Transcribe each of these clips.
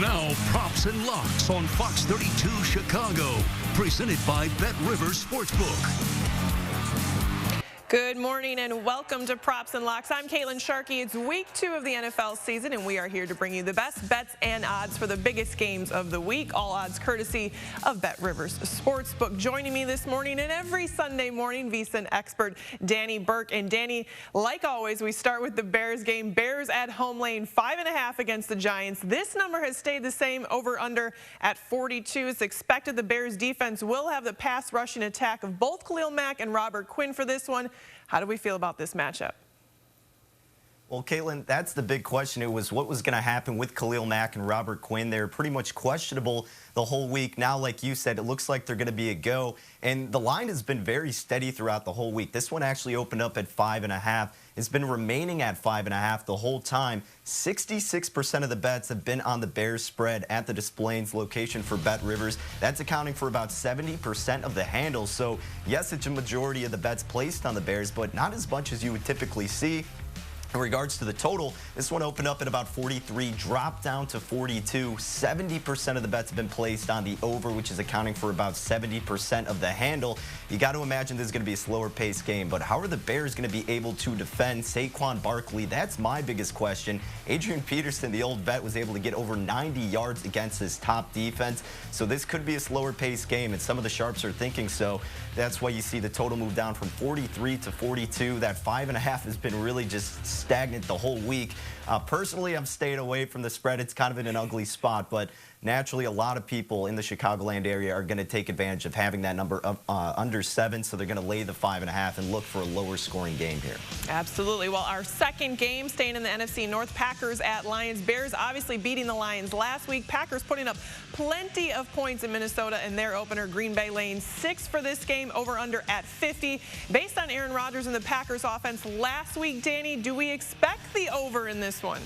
Now, Props and Locks on Fox 32 Chicago, presented by Bet Rivers Sportsbook. Good morning and welcome to Props and Locks. I'm Caitlin Sharkey. It's week 2 of the NFL season, and we are here to bring you the best bets and odds for the biggest games of the week. All odds courtesy of Bet Rivers Sportsbook. Joining me this morning and every Sunday morning, VSiN expert Danny Burke. And Danny, like always, we start with the Bears game. Bears at home laying 5.5 against the Giants. This number has stayed the same, over under at 42. It's expected the Bears defense will have the pass rushing attack of both Khalil Mack and Robert Quinn for this one. How do we feel about this matchup? Well, Caitlin, that's the big question. It was what was going to happen with Khalil Mack and Robert Quinn. They're pretty much questionable the whole week. Now, like you said, it looks like they're going to be a go. And the line has been very steady throughout the whole week. This one actually opened up at 5.5. It's been remaining at 5.5 the whole time. 66% of the bets have been on the Bears spread at the Des Plaines location for Bet Rivers. That's accounting for about 70% of the handle. So, yes, it's a majority of the bets placed on the Bears, but not as much as you would typically see. In regards to the total, this one opened up at about 43, dropped down to 42. 70% of the bets have been placed on the over, which is accounting for about 70% of the handle. You got to imagine this is going to be a slower paced game, but how are the Bears going to be able to defend Saquon Barkley? That's my biggest question. Adrian Peterson, the old vet, was able to get over 90 yards against his top defense, so this could be a slower paced game, and some of the sharps are thinking so. That's why you see the total move down from 43 to 42. That 5.5 has been really just stagnant the whole week. Personally, I'm staying away from the spread. It's kind of in an ugly spot, but naturally, a lot of people in the Chicagoland area are going to take advantage of having that number up, under 7, so they're going to lay the 5.5 and look for a lower scoring game here. Absolutely. Well, our second game, staying in the NFC North, Packers at Lions. Bears obviously beating the Lions last week. Packers putting up plenty of points in Minnesota in their opener. Green Bay laying 6 for this game, over under at 50. Based on Aaron Rodgers and the Packers offense last week, Danny, do we expect the over in this one?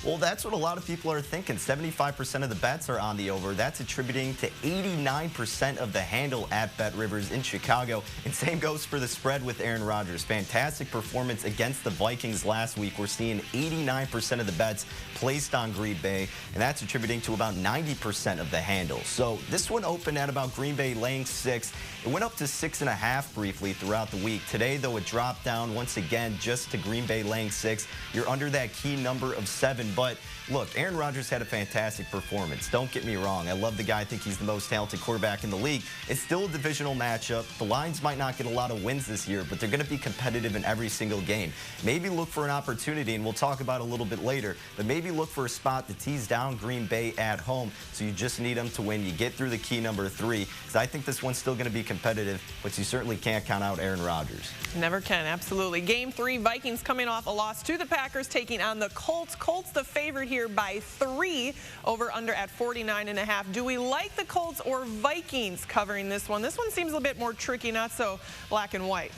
Well, that's what a lot of people are thinking. 75% of the bets are on the over. That's attributing to 89% of the handle at Bet Rivers in Chicago. And same goes for the spread with Aaron Rodgers. Fantastic performance against the Vikings last week. We're seeing 89% of the bets placed on Green Bay, and that's attributing to about 90% of the handle. So this one opened at about Green Bay laying 6. It went up to 6.5 briefly throughout the week. Today, though, it dropped down once again just to Green Bay laying 6. You're under that key number of 7. But look, Aaron Rodgers had a fantastic performance. Don't get me wrong. I love the guy. I think he's the most talented quarterback in the league. It's still a divisional matchup. The Lions might not get a lot of wins this year, but they're going to be competitive in every single game. Maybe look for an opportunity, and we'll talk about it a little bit later, but maybe look for a spot to tease down Green Bay at home. So you just need them to win. You get through the key number 3, because I think this one's still going to be competitive, but you certainly can't count out Aaron Rodgers. Never can, absolutely. Game 3, Vikings coming off a loss to the Packers, taking on the Colts. Colts the favorite here by 3, over under at 49.5. Do we like the Colts or Vikings covering this one? This one seems a bit more tricky, not so black and white.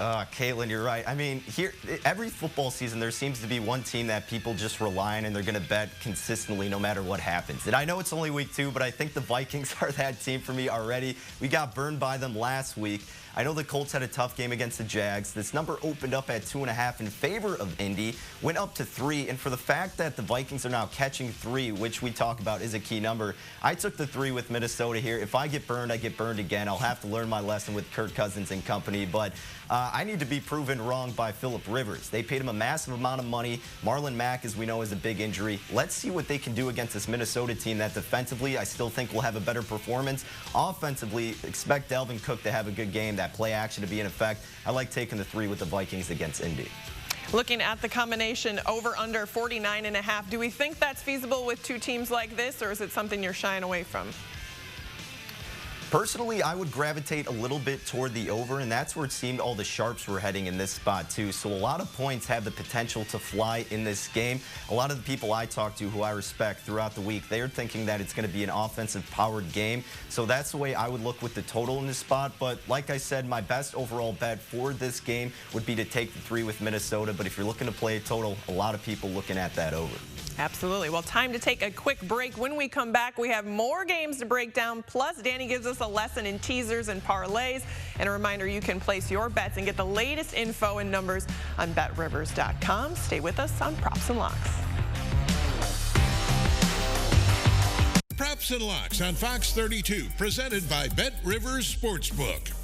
Caitlin, you're right. I mean, here every football season there seems to be one team that people just rely on, and they're going to bet consistently no matter what happens. And I know it's only week 2, but I think the Vikings are that team for me already. We got burned by them last week. I know the Colts had a tough game against the Jags. This number opened up at 2.5 in favor of Indy, went up to 3. And for the fact that the Vikings are now catching 3, which we talk about is a key number, I took the 3 with Minnesota here. If I get burned, I get burned again. I'll have to learn my lesson with Kirk Cousins and company. But I need to be proven wrong by Phillip Rivers. They paid him a massive amount of money. Marlon Mack, as we know, is a big injury. Let's see what they can do against this Minnesota team that defensively I still think will have a better performance. Offensively, expect Dalvin Cook to have a good game, that play action to be in effect. I like taking the 3 with the Vikings against Indy. Looking at the combination over under 49.5, do we think that's feasible with 2 teams like this, or is it something you're shying away from? Personally, I would gravitate a little bit toward the over, and that's where it seemed all the sharps were heading in this spot, too. So a lot of points have the potential to fly in this game. A lot of the people I talk to who I respect throughout the week, they're thinking that it's going to be an offensive-powered game. So that's the way I would look with the total in this spot. But like I said, my best overall bet for this game would be to take the 3 with Minnesota. But if you're looking to play a total, a lot of people looking at that over. Absolutely. Well, time to take a quick break. When we come back, we have more games to break down. Plus, Danny gives us a lesson in teasers and parlays. And a reminder, you can place your bets and get the latest info and numbers on BetRivers.com. Stay with us on Props and Locks. Props and Locks on Fox 32, presented by Bet Rivers Sportsbook.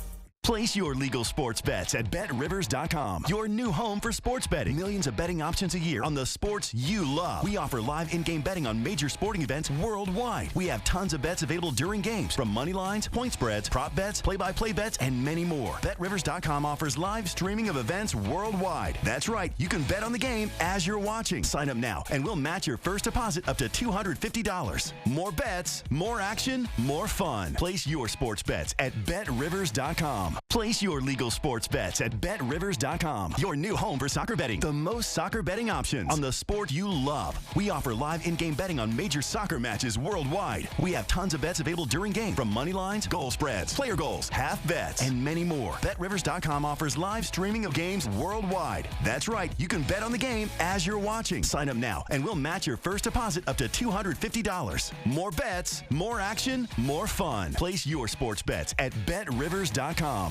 Place your legal sports bets at BetRivers.com, your new home for sports betting. Millions of betting options a year on the sports you love. We offer live in-game betting on major sporting events worldwide. We have tons of bets available during games, from money lines, point spreads, prop bets, play-by-play bets, and many more. BetRivers.com offers live streaming of events worldwide. That's right, you can bet on the game as you're watching. Sign up now, and we'll match your first deposit up to $250. More bets, more action, more fun. Place your sports bets at BetRivers.com. Place your legal sports bets at BetRivers.com, your new home for soccer betting. The most soccer betting options on the sport you love. We offer live in-game betting on major soccer matches worldwide. We have tons of bets available during game, from money lines, goal spreads, player goals, half bets, and many more. BetRivers.com offers live streaming of games worldwide. That's right, you can bet on the game as you're watching. Sign up now, and we'll match your first deposit up to $250. More bets, more action, more fun. Place your sports bets at BetRivers.com.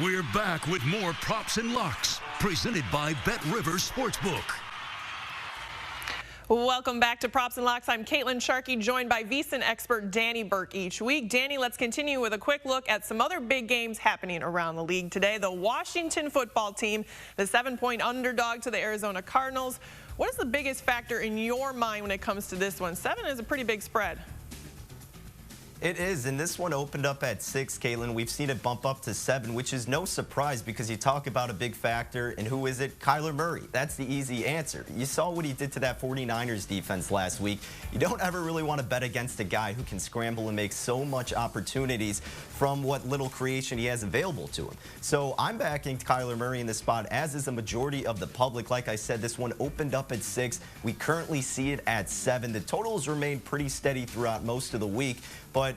We're back with more Props and Locks, presented by Bet Rivers Sportsbook. Welcome back to Props and Locks. I'm Caitlin Sharkey, joined by VSiN expert Danny Burke each week. Danny, let's continue with a quick look at some other big games happening around the league today. The Washington football team, the 7-point underdog to the Arizona Cardinals. What is the biggest factor in your mind when it comes to this one? 7 is a pretty big spread. It is, and this one opened up at 6, Caitlin. We've seen it bump up to 7, which is no surprise because you talk about a big factor, and who is it? Kyler Murray. That's the easy answer. You saw what he did to that 49ers defense last week. You don't ever really want to bet against a guy who can scramble and make so much opportunities from what little creation he has available to him. So I'm backing Kyler Murray in this spot, as is a majority of the public. Like I said, this one opened up at 6. We currently see it at 7. The totals remained pretty steady throughout most of the week. But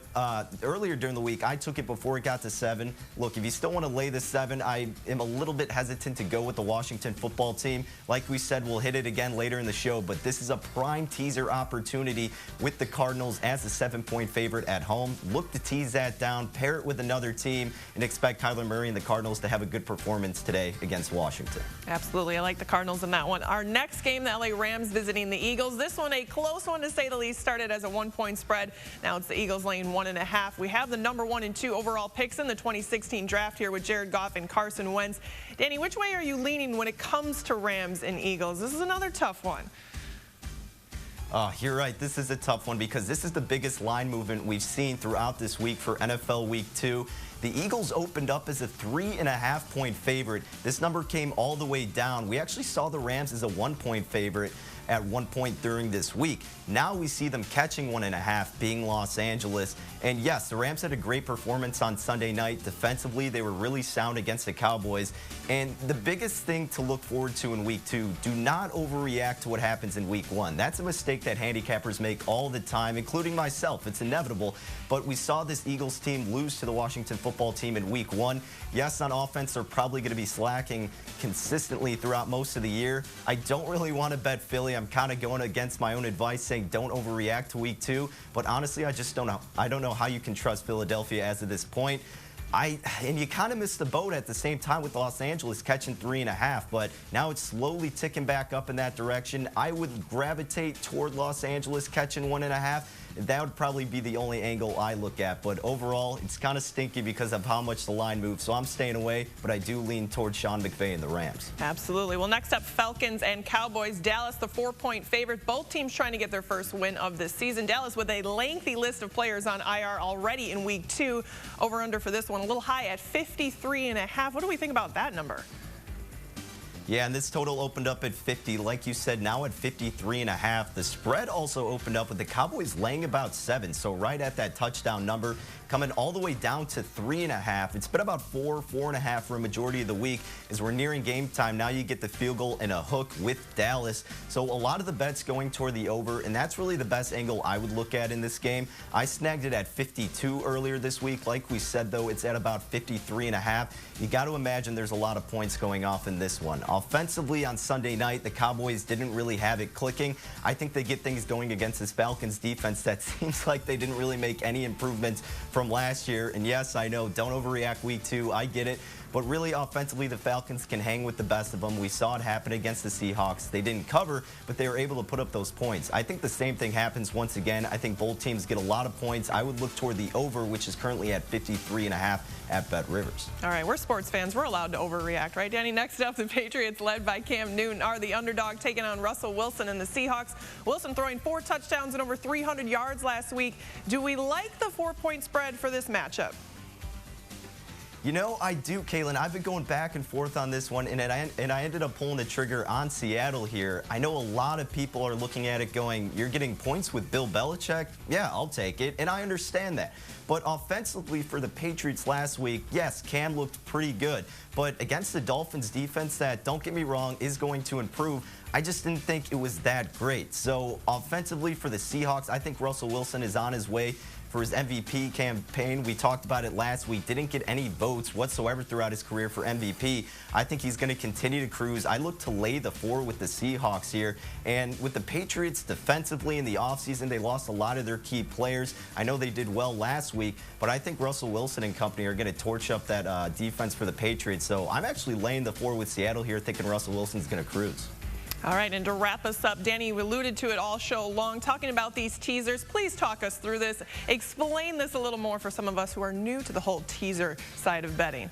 earlier during the week, I took it before it got to 7. Look, if you still want to lay the 7, I am a little bit hesitant to go with the Washington football team. Like we said, we'll hit it again later in the show, but this is a prime teaser opportunity with the Cardinals as a 7-point favorite at home. Look to tease that down, pair it with another team, and expect Kyler Murray and the Cardinals to have a good performance today against Washington. Absolutely. I like the Cardinals in that one. Our next game, the LA Rams visiting the Eagles. This one, a close one to say the least, started as a 1-point spread. Now it's the Eagles laying 1.5. We have the number 1 and 2 overall picks in the 2016 draft here with Jared Goff and Carson Wentz. Danny, which way are you leaning when it comes to Rams and Eagles? This is another tough one. Oh, you're right. This is a tough one because this is the biggest line movement we've seen throughout this week for NFL Week 2. The Eagles opened up as a 3.5-point favorite. This number came all the way down. We actually saw the Rams as a 1-point favorite at one point during this week. Now we see them catching 1.5, being Los Angeles. And yes, the Rams had a great performance on Sunday night. Defensively, they were really sound against the Cowboys. And the biggest thing to look forward to in Week 2, do not overreact to what happens in Week 1. That's a mistake that handicappers make all the time, including myself. It's inevitable. But we saw this Eagles team lose to the Washington football team in Week 1. Yes, on offense, they're probably going to be slacking consistently throughout most of the year. I don't really want to bet Philly. I'm kind of going against my own advice, saying don't overreact to Week 2. But honestly, I just don't know. I don't know how you can trust Philadelphia as of this point. And you kind of missed the boat at the same time with Los Angeles catching 3.5, but now it's slowly ticking back up in that direction. I would gravitate toward Los Angeles catching 1.5. That would probably be the only angle I look at, but overall, it's kind of stinky because of how much the line moves, so I'm staying away, but I do lean towards Sean McVay and the Rams. Absolutely. Well, next up, Falcons and Cowboys. Dallas, the 4-point favorite. Both teams trying to get their first win of this season. Dallas with a lengthy list of players on IR already in Week 2. Over-under for this one, a little high at 53.5. What do we think about that number? Yeah, and this total opened up at 50. Like you said, now at 53.5. The spread also opened up with the Cowboys laying about 7, so right at that touchdown number, coming all the way down to 3.5. It's been about 4.5 for a majority of the week. As we're nearing game time, now you get the field goal and a hook with Dallas. So a lot of the bets going toward the over, and that's really the best angle I would look at in this game. I snagged it at 52 earlier this week. Like we said, though, it's at about 53.5. You got to imagine there's a lot of points going off in this one. Offensively on Sunday night, the Cowboys didn't really have it clicking. I think they get things going against this Falcons defense that seems like they didn't really make any improvements from last year. And yes, I know, don't overreact Week 2. I get it. But really, offensively, the Falcons can hang with the best of them. We saw it happen against the Seahawks. They didn't cover, but they were able to put up those points. I think the same thing happens once again. I think both teams get a lot of points. I would look toward the over, which is currently at 53.5 at Bet Rivers. All right, we're sports fans. We're allowed to overreact, right, Danny? Next up, the Patriots, led by Cam Newton, are the underdog, taking on Russell Wilson and the Seahawks. Wilson throwing 4 touchdowns and over 300 yards last week. Do we like the 4-point spread for this matchup? You know, I do, Caitlin. I've been going back and forth on this one, and I ended up pulling the trigger on Seattle here. I know a lot of people are looking at it going, you're getting points with Bill Belichick? Yeah, I'll take it, and I understand that. But offensively for the Patriots last week, yes, Cam looked pretty good. But against the Dolphins defense that, don't get me wrong, is going to improve, I just didn't think it was that great. So offensively for the Seahawks, I think Russell Wilson is on his way for his MVP campaign. We talked about it last week. Didn't get any votes whatsoever throughout his career for MVP. I think he's going to continue to cruise. I look to lay the 4 with the Seahawks here. And with the Patriots defensively in the offseason, they lost a lot of their key players. I know they did well last week, but I think Russell Wilson and company are going to torch up that defense for the Patriots. So I'm actually laying the 4 with Seattle here, thinking Russell Wilson's going to cruise. All right, and to wrap us up, Danny, you alluded to it all show long, talking about these teasers. Please talk us through this. Explain this a little more for some of us who are new to the whole teaser side of betting.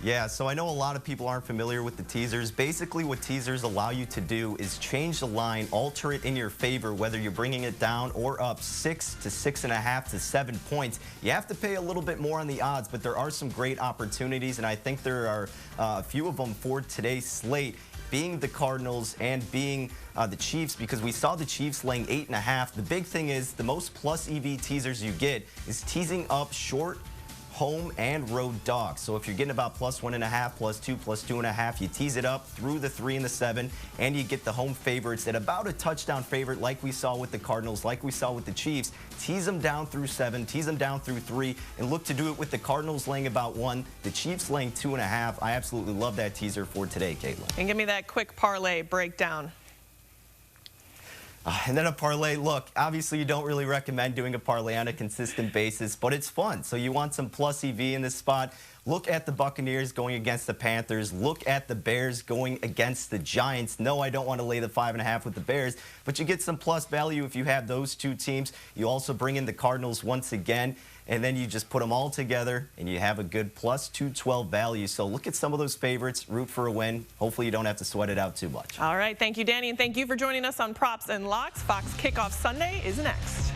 Yeah, so I know a lot of people aren't familiar with the teasers. Basically, what teasers allow you to do is change the line, alter it in your favor, whether you're bringing it down or up 6 to 6.5 to 7 points. You have to pay a little bit more on the odds, but there are some great opportunities, and I think there are a few of them for today's slate, being the Cardinals and being the Chiefs, because we saw the Chiefs laying 8.5. The big thing is the most plus EV teasers you get is teasing up short, home, and road dogs. So if you're getting about plus 1.5, plus 2, plus 2.5, you tease it up through the 3 and the 7, and you get the home favorites at about a touchdown favorite, like we saw with the Cardinals, like we saw with the Chiefs. Tease them down through 7, tease them down through 3, and look to do it with the Cardinals laying about 1, the Chiefs laying 2.5. I absolutely love that teaser for today, Caitlin. And give me that quick parlay breakdown. And then a parlay. Look, obviously you don't really recommend doing a parlay on a consistent basis, but it's fun. So you want some plus EV in this spot. Look at the Buccaneers going against the Panthers. Look at the Bears going against the Giants. No, I don't want to lay the 5.5 with the Bears, but you get some plus value if you have those two teams. You also bring in the Cardinals once again, and then you just put them all together, and you have a good plus 212 value. So look at some of those favorites, root for a win. Hopefully you don't have to sweat it out too much. All right, thank you, Danny, and thank you for joining us on Props and Locks. Fox Kickoff Sunday is next.